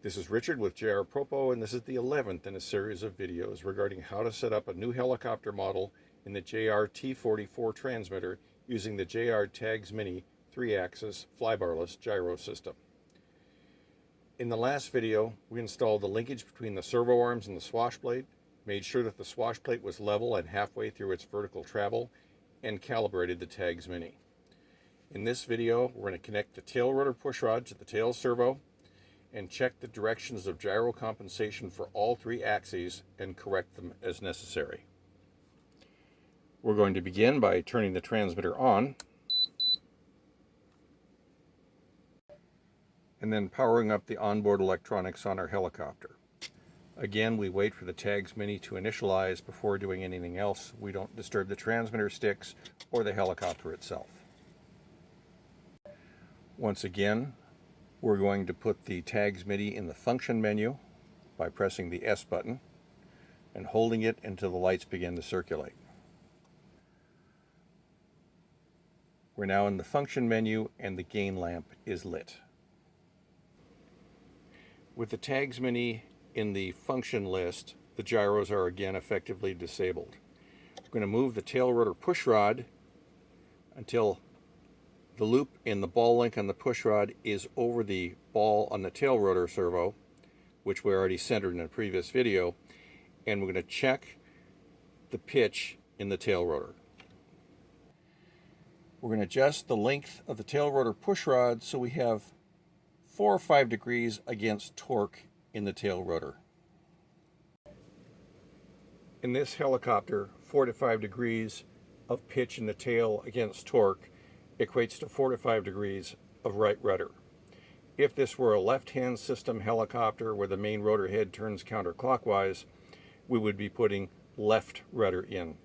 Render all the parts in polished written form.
This is Richard with JR T44, and this is the 11th in a series of videos regarding how to set up a new helicopter model in the JR T44 transmitter using the JR Tags Mini 3-axis flybarless gyro system. In the last video, we installed the linkage between the servo arms and the swash plate, made sure that the swash plate was level and halfway through its vertical travel, and calibrated the Tags Mini. In this video, we're going to connect the tail rotor pushrod to the tail servo, and check the directions of gyro compensation for all three axes and correct them as necessary. We're going to begin by turning the transmitter on and then powering up the onboard electronics on our helicopter. Again, we wait for the Tags Mini to initialize before doing anything else. We don't disturb the transmitter sticks or the helicopter itself. Once again, we're going to put the Tags Mini in the function menu by pressing the S button and holding it until the lights begin to circulate. We're now in the function menu and the gain lamp is lit. With the Tags Mini in the function list, the gyros are again effectively disabled. We're going to move the tail rotor pushrod until the loop in the ball link on the pushrod is over the ball on the tail rotor servo, which we already centered in a previous video, and we're going to check the pitch in the tail rotor. We're going to adjust the length of the tail rotor pushrod so we have 4 or 5 degrees against torque in the tail rotor. In this helicopter, 4 to 5 degrees of pitch in the tail against torque equates to 4 to 5 degrees of right rudder. If this were a left-hand system helicopter where the main rotor head turns counterclockwise, we would be putting left rudder in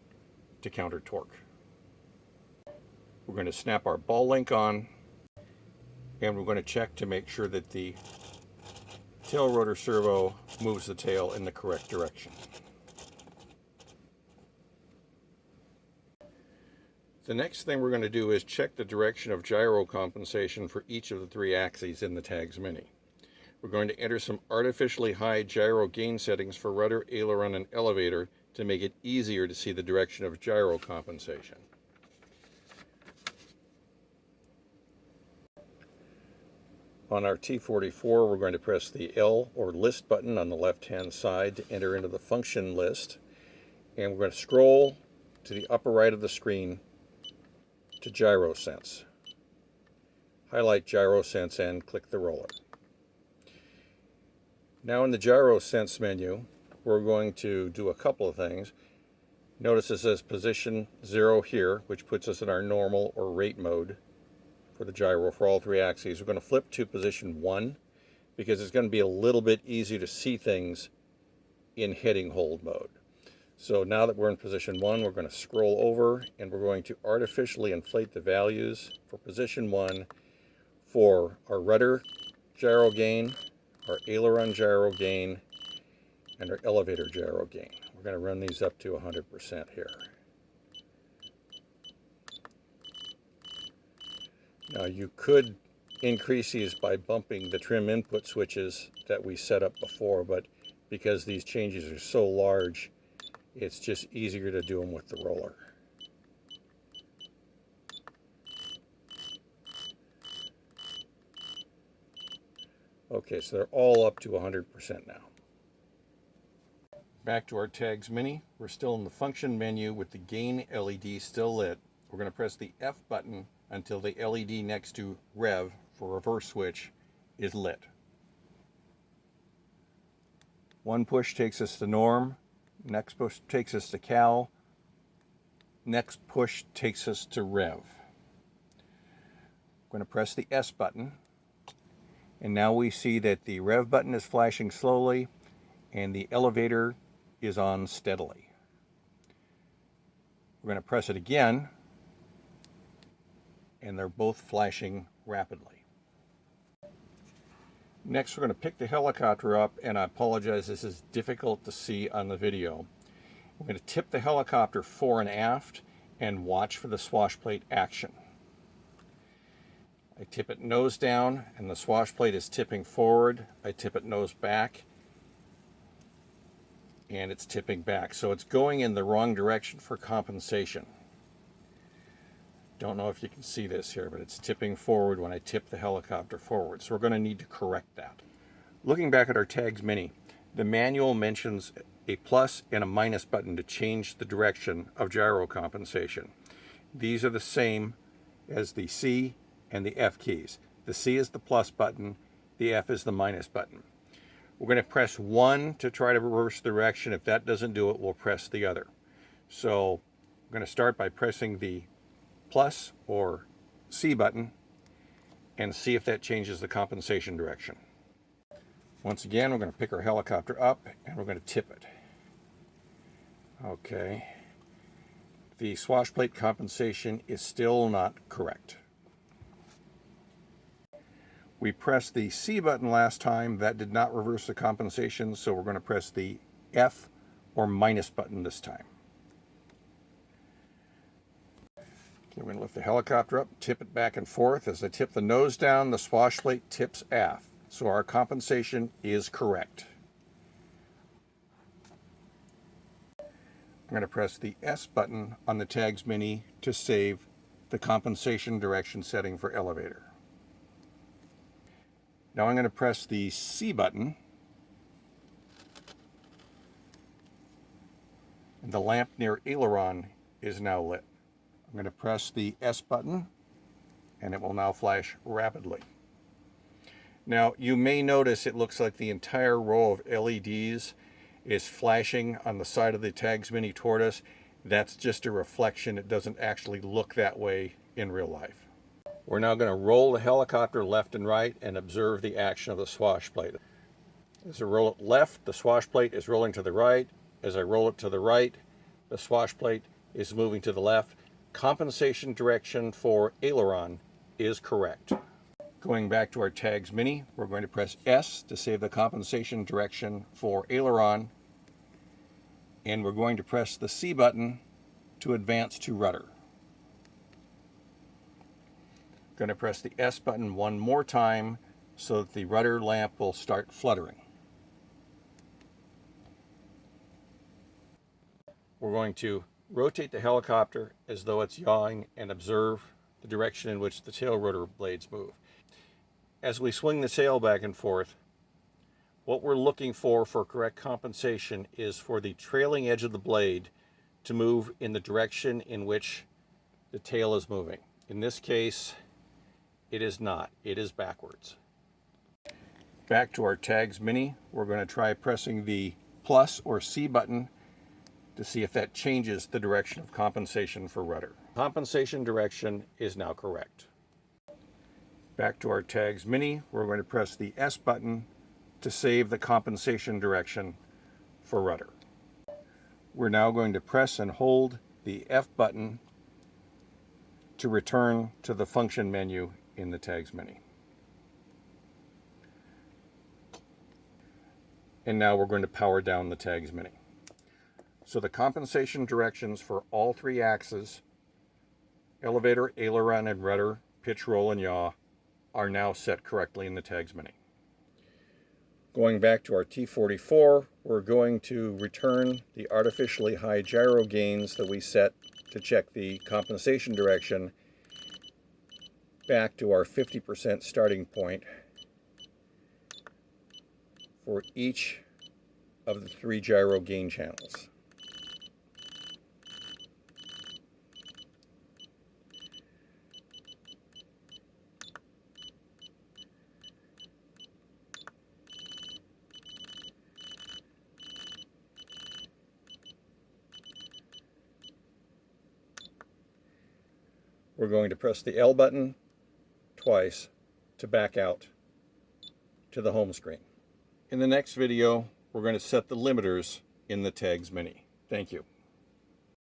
to counter torque. We're going to snap our ball link on, and we're going to check to make sure that the tail rotor servo moves the tail in the correct direction. The next thing we're going to do is check the direction of gyro compensation for each of the 3 axes in the Tags Mini. We're going to enter some artificially high gyro gain settings for rudder, aileron, and elevator to make it easier to see the direction of gyro compensation. On our T44, we're going to press the L or list button on the left-hand side to enter into the function list, and we're going to scroll to the upper right of the screen to Gyro Sense. Highlight Gyro Sense and click the roller. Now in the Gyro Sense menu, we're going to do a couple of things. Notice it says position 0 here, which puts us in our normal or rate mode for the gyro for all 3 axes. We're going to flip to position 1 because it's going to be a little bit easier to see things in heading hold mode. So now that we're in position 1, we're going to scroll over and we're going to artificially inflate the values for position 1 for our rudder gyro gain, our aileron gyro gain, and our elevator gyro gain. We're going to run these up to 100% here. Now you could increase these by bumping the trim input switches that we set up before, but because these changes are so large, it's just easier to do them with the roller. Okay, so they're all up to 100% now. Back to our Tags Mini. We're still in the function menu with the gain LED still lit. We're going to press the F button until the LED next to Rev for reverse switch is lit. One push takes us to norm. Next push takes us to cal. Next push takes us to rev. I'm going to press the S button, and now we see that the rev button is flashing slowly and the elevator is on steadily. We're going to press it again, and they're both flashing rapidly. Next, we're going to pick the helicopter up, and I apologize, this is difficult to see on the video. We're going to tip the helicopter fore and aft and watch for the swash plate action. I tip it nose down and the swash plate is tipping forward. I tip it nose back and it's tipping back. So it's going in the wrong direction for compensation. Don't know if you can see this here, but it's tipping forward when I tip the helicopter forward. So we're going to need to correct that. Looking back at our Tags Mini, the manual mentions a plus and a minus button to change the direction of gyro compensation. These are the same as the C and the F keys. The C is the plus button, the F is the minus button. We're going to press one to try to reverse the direction. If that doesn't do it, we'll press the other. So I'm going to start by pressing the plus or C button and see if that changes the compensation direction. Once again, we're going to pick our helicopter up and we're going to tip it. Okay. The swash plate compensation is still not correct. We pressed the C button last time. That did not reverse the compensation, so we're going to press the F or minus button this time. Okay, we're going to lift the helicopter up, tip it back and forth. As I tip the nose down, the swash plate tips aft. So our compensation is correct. I'm going to press the S button on the Tags Mini to save the compensation direction setting for elevator. Now I'm going to press the C button, and the lamp near aileron is now lit. I'm going to press the S button and it will now flash rapidly. Now you may notice it looks like the entire row of LEDs is flashing on the side of the Tags Mini toward us. That's just a reflection. It doesn't actually look that way in real life. We're now going to roll the helicopter left and right and observe the action of the swash plate. As I roll it left, the swash plate is rolling to the right. As I roll it to the right, the swash plate is moving to the left. Compensation direction for aileron is correct. Going back to our Tags Mini, we're going to press S to save the compensation direction for aileron, and we're going to press the C button to advance to rudder. Going to press the S button one more time so that the rudder lamp will start fluttering. We're going to rotate the helicopter as though it's yawing and observe the direction in which the tail rotor blades move. As we swing the tail back and forth, what we're looking for correct compensation is for the trailing edge of the blade to move in the direction in which the tail is moving. In this case, it is not. It is backwards. Back to our Tags Mini, we're going to try pressing the plus or C button to see if that changes the direction of compensation for rudder. Compensation direction is now correct. Back to our Tags Mini, we're going to press the S button to save the compensation direction for rudder. We're now going to press and hold the F button to return to the function menu in the Tags Mini. And now we're going to power down the Tags Mini. So the compensation directions for all three axes, elevator, aileron, and rudder, pitch, roll, and yaw, are now set correctly in the Tags Mini. Going back to our T44, we're going to return the artificially high gyro gains that we set to check the compensation direction back to our 50% starting point for each of the 3 gyro gain channels. We're going to press the L button twice to back out to the home screen. In the next video, we're going to set the limiters in the Tags Mini. Thank you.